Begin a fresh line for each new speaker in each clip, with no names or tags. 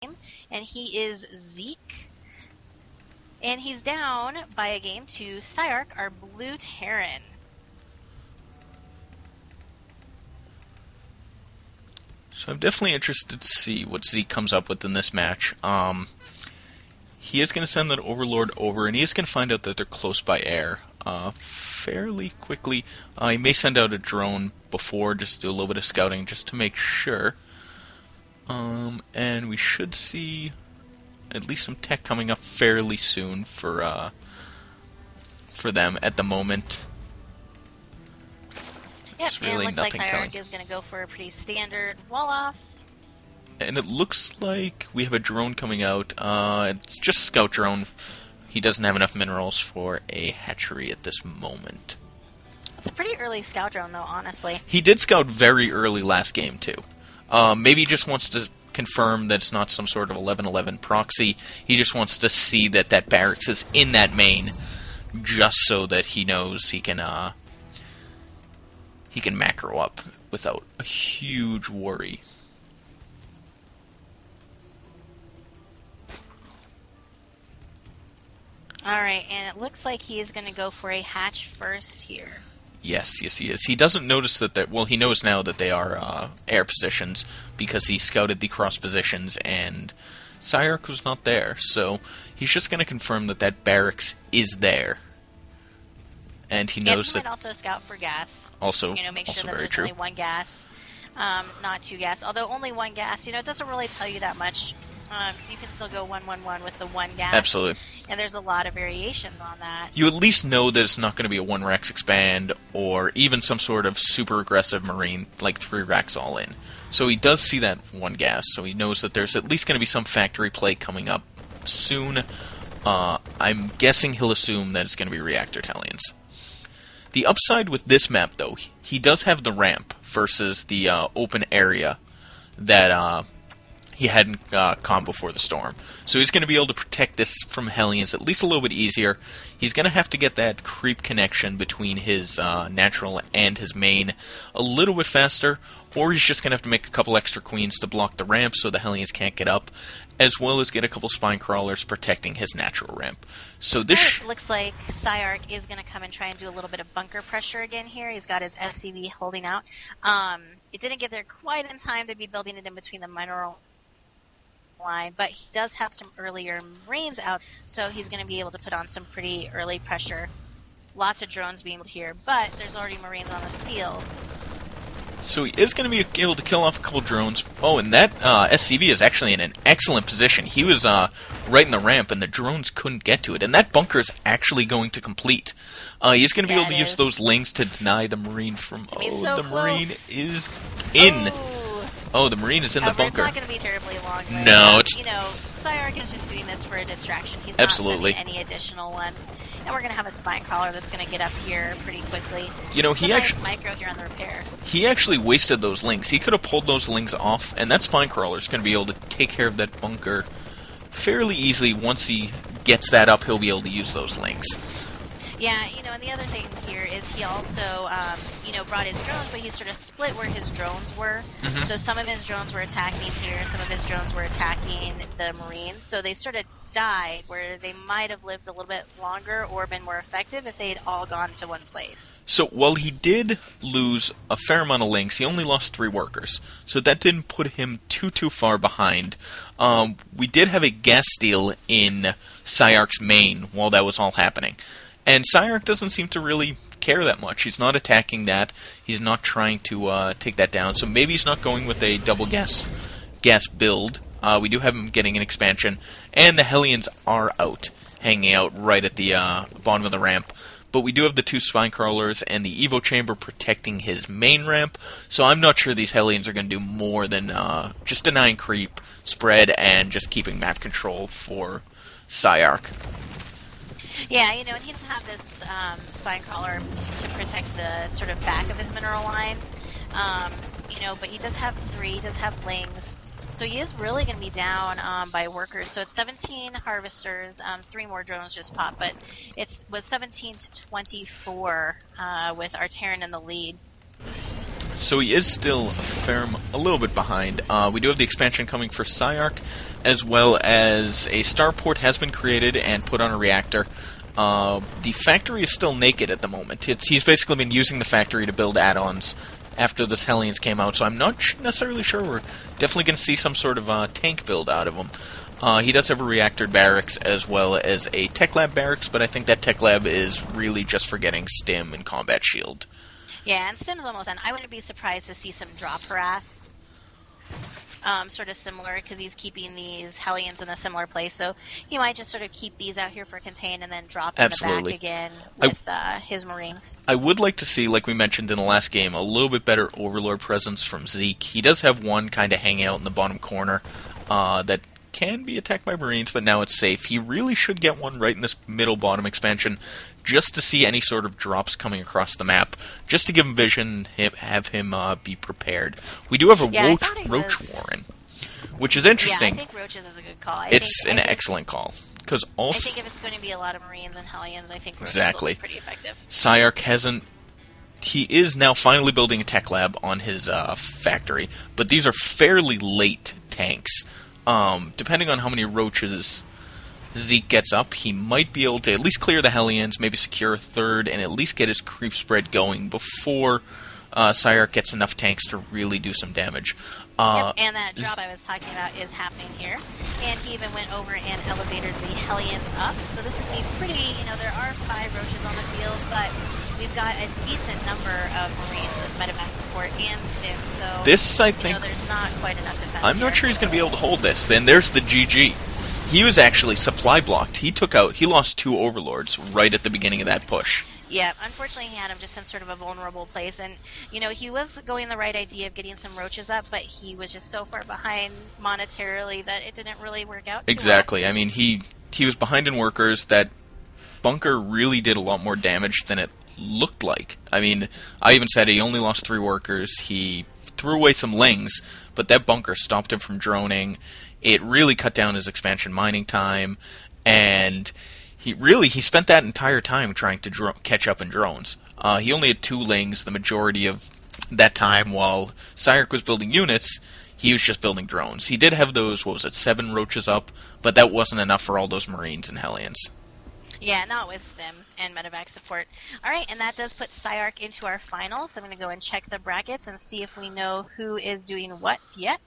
and he is Zeke. And he's down by a game to PsiArc, our blue Terran.
So I'm definitely interested to see what Zeke comes up with in this match. He is going to send that Overlord over, and he is going to find out that they're close by air fairly quickly. He may send out a drone before, just to do a little bit of scouting, just to make sure. And we should see at least some tech coming up fairly soon for them at the moment.
Yep,
It's really
and it looks
nothing
like
telling.
PsiArc is going to go for a pretty standard wall-off.
And it looks like we have a drone coming out. It's just a scout drone. He doesn't have enough minerals for a hatchery at this moment.
It's a pretty early scout drone, though, honestly.
He did scout very early last game, too. Maybe he just wants to confirm that it's not some sort of 11-11 proxy. He just wants to see that that barracks is in that main, just so that he knows he can macro up without a huge worry.
Alright, and it looks like he is going to go for a hatch first here.
Yes, he is. He doesn't notice that well, he knows now that they are air positions because he scouted the cross positions and PsiArc was not there. So he's just going to confirm that that barracks is there. And he knows
he
that...
might also scout for gas.
Also,
make
also
sure that
very
there's
true.
only one gas, not two gas. Although only one gas, it doesn't really tell you that much. You can still go 1-1-1 with the one gas.
Absolutely.
And there's a lot of variations on that.
You at least know that it's not going to be a 1 Rex expand or even some sort of super aggressive Marine, like 3 Rex all in. So he does see that one gas, so he knows that there's at least going to be some factory play coming up soon. I'm guessing he'll assume that it's going to be Reactor Hellions. The upside with this map, though, he does have the ramp versus the open area that he hadn't caught before the storm. So he's going to be able to protect this from Hellions at least a little bit easier. He's going to have to get that creep connection between his natural and his main a little bit faster, or he's just going to have to make a couple extra queens to block the ramp so the Hellions can't get up, as well as get a couple spine crawlers protecting his natural ramp. So this
looks like PsiArc is going to come and try and do a little bit of bunker pressure again here. He's got his SCV holding out. It didn't get there quite in time to be building it in between the mineral line, but he does have some earlier Marines out, so he's going to be able to put on some pretty early pressure. Lots of drones being able to hear, but there's already Marines on the field.
So he is going to be able to kill off a couple drones. Oh, and that SCV is actually in an excellent position. He was right in the ramp, and the drones couldn't get to it. And that bunker is actually going to complete. He's going to be able to use those lings to deny the Marine from... the Marine is in. Oh, the Marine is in the bunker.
It's not going to be terribly long.
No, it's...
PsiArc is just doing this for a distraction. He's
Absolutely.
not sending any additional ones. And we're going to have a spine crawler that's going to get up here pretty quickly.
He actually...
micro here on the repair.
He actually wasted those lings. He could have pulled those lings off, and that spine crawler is going to be able to take care of that bunker fairly easily. Once he gets that up, he'll be able to use those lings.
Yeah, and the other thing here is he also, brought his drones, but he sort of split where his drones were. Mm-hmm. So some of his drones were attacking here, some of his drones were attacking the Marines. So they sort of died where they might have lived a little bit longer or been more effective if they had all gone to one place.
So while he did lose a fair amount of links, he only lost 3 workers. So that didn't put him too far behind. We did have a gas steal in PsiArc's main while that was all happening. And PsiArc doesn't seem to really care that much. He's not attacking that. He's not trying to take that down. So maybe he's not going with a double gas build. We do have him getting an expansion. And the Hellions are out, hanging out right at the bottom of the ramp. But we do have the 2 spine crawlers and the Evo chamber protecting his main ramp. So I'm not sure these Hellions are going to do more than just denying creep, spread, and just keeping map control for PsiArc.
Yeah, and he doesn't have this spine crawler to protect the sort of back of his mineral line. But he does have 3, he does have lings. So he is really going to be down by workers. So it's 17 harvesters, 3 more drones just popped, but it was 17 to 24 with our Terran in the lead.
So he is still a little bit behind. We do have the expansion coming for PsiArc, as well as a starport has been created and put on a reactor. The factory is still naked at the moment. He's basically been using the factory to build add-ons after the Hellions came out, so I'm not necessarily sure. We're definitely going to see some sort of tank build out of him. He does have a reactor barracks as well as a tech lab barracks, but I think that tech lab is really just for getting stim and combat shield.
Yeah, and stim's almost done. I wouldn't be surprised to see some drop harass. Sort of similar, because he's keeping these Hellions in a similar place, so he might just sort of keep these out here for contain and then drop them back again with his Marines.
I would like to see, like we mentioned in the last game, a little bit better Overlord presence from Zeke. He does have one kind of hanging out in the bottom corner that can be attacked by Marines, but now it's safe. He really should get one right in this middle bottom expansion, just to see any sort of drops coming across the map, just to give him vision, have him be prepared. We do have a Roach Warren, which is interesting.
Yeah, I think Roaches is a good call.
It's an excellent call. Because
I think if it's going to be a lot of Marines and Hellions, I think Roaches will be pretty effective.
PsiArc hasn't... He is now finally building a tech lab on his factory, but these are fairly late tanks. Depending on how many Roaches Zeke gets up, he might be able to at least clear the Hellions, maybe secure a third, and at least get his creep spread going before PsiArc gets enough tanks to really do some damage.
Yep, and that drop I was talking about is happening here. And he even went over and elevated the Hellions up. So this is a pretty, there are 5 Roaches on the field, but we've got a decent number of Marines with medevac support and stim. So
this, I think,
there's not quite enough defense.
I'm not sure he's going to be able to hold this. Then there's the GG. He was actually supply blocked. He lost 2 Overlords right at the beginning of that push.
Yeah, unfortunately he had him just in sort of a vulnerable place, and, he was going the right idea of getting some Roaches up, but he was just so far behind monetarily that it didn't really work out too
Exactly.
well.
I mean, he was behind in workers. That bunker really did a lot more damage than it looked like. I mean, I even said he only lost 3 workers. He threw away some lings, but that bunker stopped him from droning. It really cut down his expansion mining time, and he spent that entire time trying to catch up in drones. He only had 2 lings the majority of that time, while PsiArc was building units. He was just building drones. He did have those, 7 Roaches up, but that wasn't enough for all those Marines and Hellions.
Yeah, not with stim and medevac support. Alright, and that does put PsiArc into our finals. So I'm going to go and check the brackets and see if we know who is doing what yet.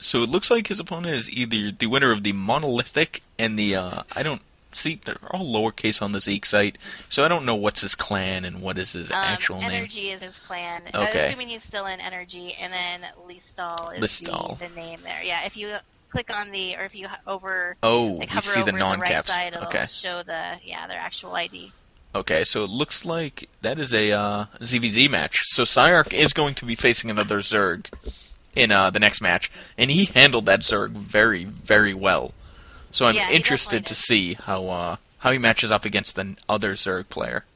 So it looks like his opponent is either the winner of the Monolithic and the, they're all lowercase on the Zeke site, so I don't know what's his clan and what is his actual name.
Energy is his clan.
Okay.
I'm assuming he's still in Energy, and then Listal is the name there. Yeah, if you click on or if you hover
you see
over
the non-caps.
The right side, it'll show their actual ID.
Okay, so it looks like that is a ZVZ match. So PsiArc is going to be facing another Zerg in the next match, and he handled that Zerg very, very well. So I'm interested to see how he matches up against the other Zerg player.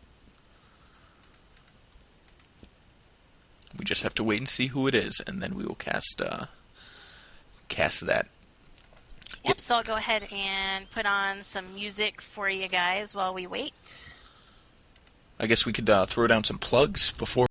We just have to wait and see who it is, and then we will cast that.
Yep, so I'll go ahead and put on some music for you guys while we wait.
I guess we could throw down some plugs before